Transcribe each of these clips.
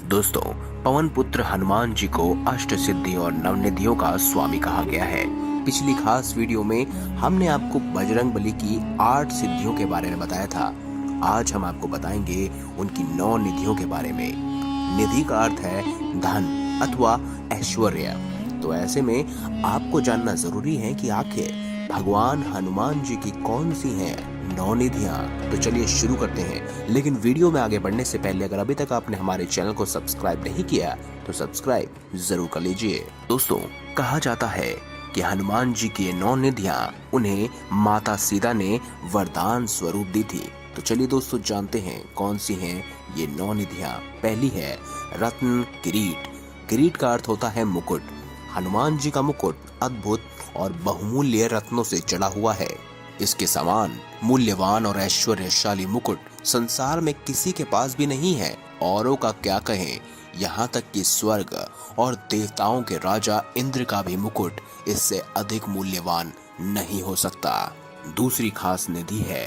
दोस्तों, पवन पुत्र हनुमान जी को अष्ट सिद्धि और नवनिधियों का स्वामी कहा गया है। पिछली खास वीडियो में हमने आपको बजरंगबली की 8 सिद्धियों के बारे में बताया था। आज हम आपको बताएंगे उनकी 9 निधियों के बारे में। निधि का अर्थ है धन अथवा ऐश्वर्य। तो ऐसे में आपको जानना जरूरी है कि आखिर भगवान हनुमान जी की कौन सी हैं 9 निधियां। तो चलिए शुरू करते हैं। लेकिन वीडियो में आगे बढ़ने से पहले अगर अभी तक आपने हमारे चैनल को सब्सक्राइब नहीं किया तो सब्सक्राइब जरूर कर लीजिए। दोस्तों, कहा जाता है कि हनुमान जी की 9 निधियां उन्हें माता सीता ने वरदान स्वरूप दी थी। तो चलिए दोस्तों जानते हैं कौन सी हैं ये 9 निधियां। पहली है रत्न किरीट। किरीट का अर्थ होता है मुकुट। हनुमान जी का मुकुट अद्भुत और बहुमूल्य रत्नों से जड़ा हुआ है। इसके समान मूल्यवान और ऐश्वर्यशाली मुकुट संसार में किसी के पास भी नहीं है। औरों का क्या कहें, यहाँ तक कि स्वर्ग और देवताओं के राजा इंद्र का भी मुकुट इससे अधिक मूल्यवान नहीं हो सकता। दूसरी खास निधि है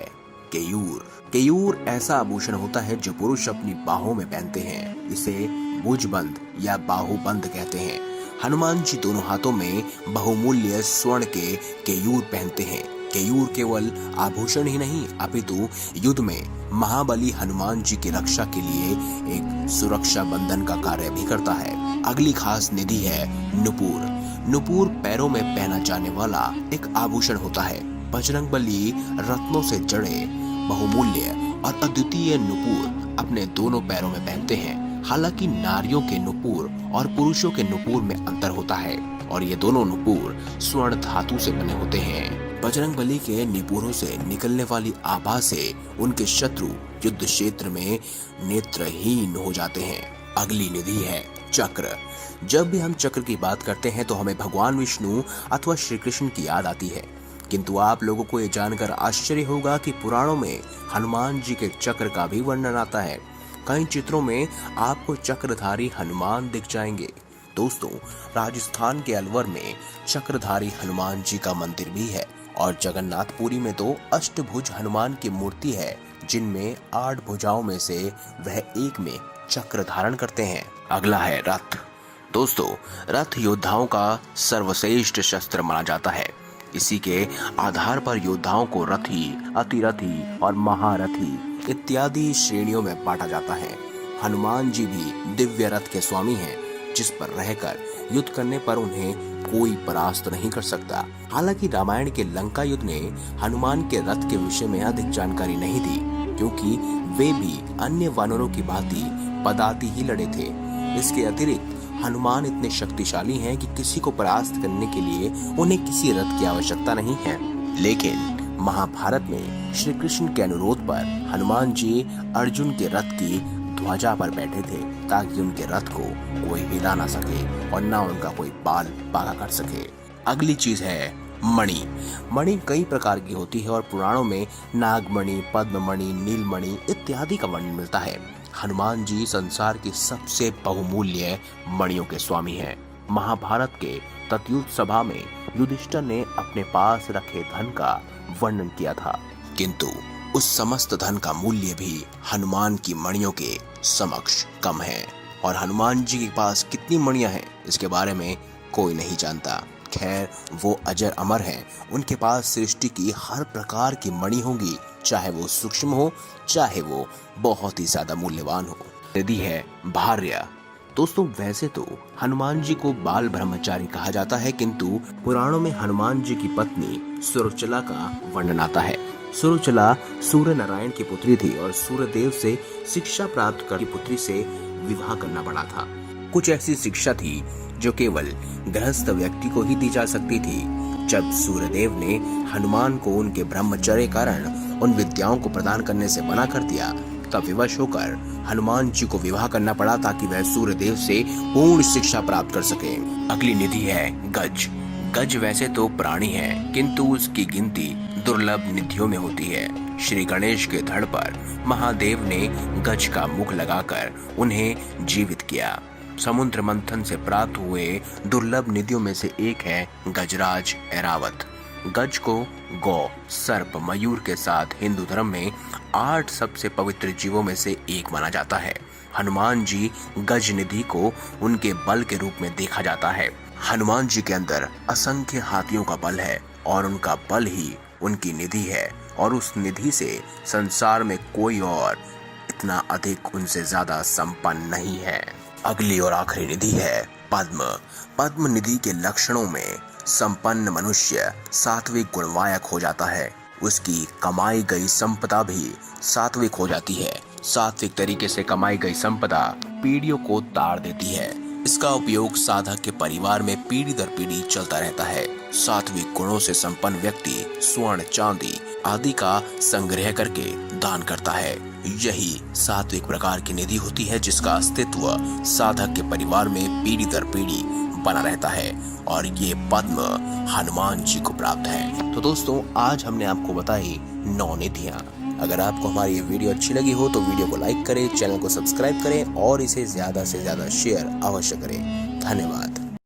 केयूर। केयूर ऐसा आभूषण होता है जो पुरुष अपनी बाहों में पहनते हैं। इसे भुजबंद या बाहुबंद कहते हैं। हनुमान जी दोनों हाथों में बहुमूल्य स्वर्ण के केयूर पहनते हैं। केयूर केवल आभूषण ही नहीं अपितु युद्ध में महाबली हनुमान जी की रक्षा के लिए एक सुरक्षा बंधन का कार्य भी करता है। अगली खास निधि है नुपुर। नुपुर पैरों में पहना जाने वाला एक आभूषण होता है। बजरंगबली रत्नों से जड़े बहुमूल्य और अद्वितीय नुपुर अपने दोनों पैरों में पहनते हैं। हालांकि नारियों के नुपुर और पुरुषों के नुपुर में अंतर होता है और ये दोनों नुपुर स्वर्ण धातु से बने होते हैं। बजरंगबली के नुपुरों से निकलने वाली आभा से उनके शत्रु युद्ध क्षेत्र में नेत्रहीन हो जाते हैं। अगली निधि है चक्र। जब भी हम चक्र की बात करते हैं तो हमें भगवान विष्णु अथवा श्री कृष्ण की याद आती है। किंतु आप लोगों को ये जानकर आश्चर्य होगा कि पुराणों में हनुमान जी के चक्र का भी वर्णन आता है। कई चित्रों में आपको चक्रधारी हनुमान दिख जाएंगे। दोस्तों, राजस्थान के अलवर में चक्रधारी हनुमान जी का मंदिर भी है और जगन्नाथपुरी में तो अष्टभुज हनुमान की मूर्ति है जिनमें 8 भुजाओं में से वह एक में चक्र धारण करते हैं। अगला है रथ। दोस्तों, रथ योद्धाओं का सर्वश्रेष्ठ शस्त्र माना जाता है। इसी के आधार पर योद्धाओं को रथी, अतिरथी और महारथी इत्यादि श्रेणियों में बांटा जाता है। हनुमान जी भी दिव्य रथ के स्वामी हैं जिस पर रहकर युद्ध करने पर उन्हें कोई परास्त नहीं कर सकता। हालांकि रामायण के लंका युद्ध ने हनुमान के रथ के विषय में अधिक जानकारी नहीं दी क्योंकि वे भी अन्य वानरों की भांति पदाति ही लड़े थे। इसके अतिरिक्त हनुमान इतने शक्तिशाली हैं कि किसी को परास्त करने के लिए उन्हें किसी रथ की आवश्यकता नहीं है। लेकिन महाभारत में श्री कृष्ण के अनुरोध पर हनुमान जी अर्जुन के रथ की ध्वजा पर बैठे थे ताकि उनके रथ को कोई हिला ना सके और ना उनका कोई बाल बांका कर सके। अगली चीज है मणि। मणि कई प्रकार की होती है और पुराणों में नागमणि, पद्ममणि, नीलमणि इत्यादि का वर्णन मिलता है। हनुमान जी संसार की सबसे बहुमूल्य मणियों के स्वामी हैं। महाभारत के तत्युत सभा में युधिष्ठिर ने अपने पास रखे धन का वर्णन किया था, किंतु उस समस्त धन का मूल्य भी हनुमान की मणियों के समक्ष कम है। और हनुमान जी के पास कितनी मणियां हैं इसके बारे में कोई नहीं जानता। खैर, वो अजर अमर हैं। उनके पास सृष्टि की हर प्रकार की मणि होंगी, चाहे वो सूक्ष्म हो चाहे वो बहुत ही ज्यादा मूल्यवान हो। निधि है भार्या। दोस्तों, वैसे तो हनुमान जी को बाल ब्रह्मचारी कहा जाता है किंतु पुराणों में हनुमान जी की पत्नी सुरचला का वर्णन आता है। सुरचला सूर्य नारायण की पुत्री थी और सूर्यदेव से शिक्षा प्राप्त कर पुत्री से विवाह करना पड़ा था। कुछ ऐसी शिक्षा थी जो केवल गृहस्थ व्यक्ति को ही दी जा सकती थी। जब सूर्यदेव ने हनुमान को उनके ब्रह्मचर्य कारण उन विद्याओं को प्रदान करने से मना कर दिया तब विवश होकर हनुमान जी को विवाह करना पड़ा ताकि वह सूर्यदेव से पूर्ण शिक्षा प्राप्त कर सके। अगली निधि है गज। गज वैसे तो प्राणी है किंतु उसकी गिनती दुर्लभ निधियों में होती है। श्री गणेश के धड़ पर महादेव ने गज का मुख लगाकर उन्हें जीवित किया। समुद्र मंथन से प्राप्त हुए दुर्लभ निधियों में से एक है गजराज ऐरावत। गज को गौ, सर्प, मयूर के साथ हिंदू धर्म में 8 सबसे पवित्र जीवों में से एक माना जाता है। हनुमान जी गज निधि को उनके बल के रूप में देखा जाता है। हनुमान जी के अंदर असंख्य हाथियों का बल है और उनका बल ही उनकी निधि है और उस निधि से संसार में कोई और इतना अधिक उनसे ज्यादा संपन्न नहीं है। अगली और आखिरी निधि है पद्म। पद्म निधि के लक्षणों में संपन्न मनुष्य सात्विक गुणवायक हो जाता है। उसकी कमाई गई संपदा भी सात्विक हो जाती है। सात्विक तरीके से कमाई गई संपदा पीढ़ियों को तार देती है। इसका उपयोग साधक के परिवार में पीढ़ी दर पीढ़ी चलता रहता है। सात्विक गुणों से संपन्न व्यक्ति स्वर्ण, चांदी आदि का संग्रह करके दान करता है। यही सात्विक प्रकार की निधि होती है जिसका अस्तित्व साधक के परिवार में पीढ़ी दर पीढ़ी बना रहता है और ये पद्म हनुमान जी को प्राप्त है। तो दोस्तों, आज हमने आपको बताई 9 निधियां। अगर आपको हमारी ये वीडियो अच्छी लगी हो तो वीडियो को लाइक करें, चैनल को सब्सक्राइब करें और इसे ज्यादा से ज्यादा शेयर अवश्य करें। धन्यवाद।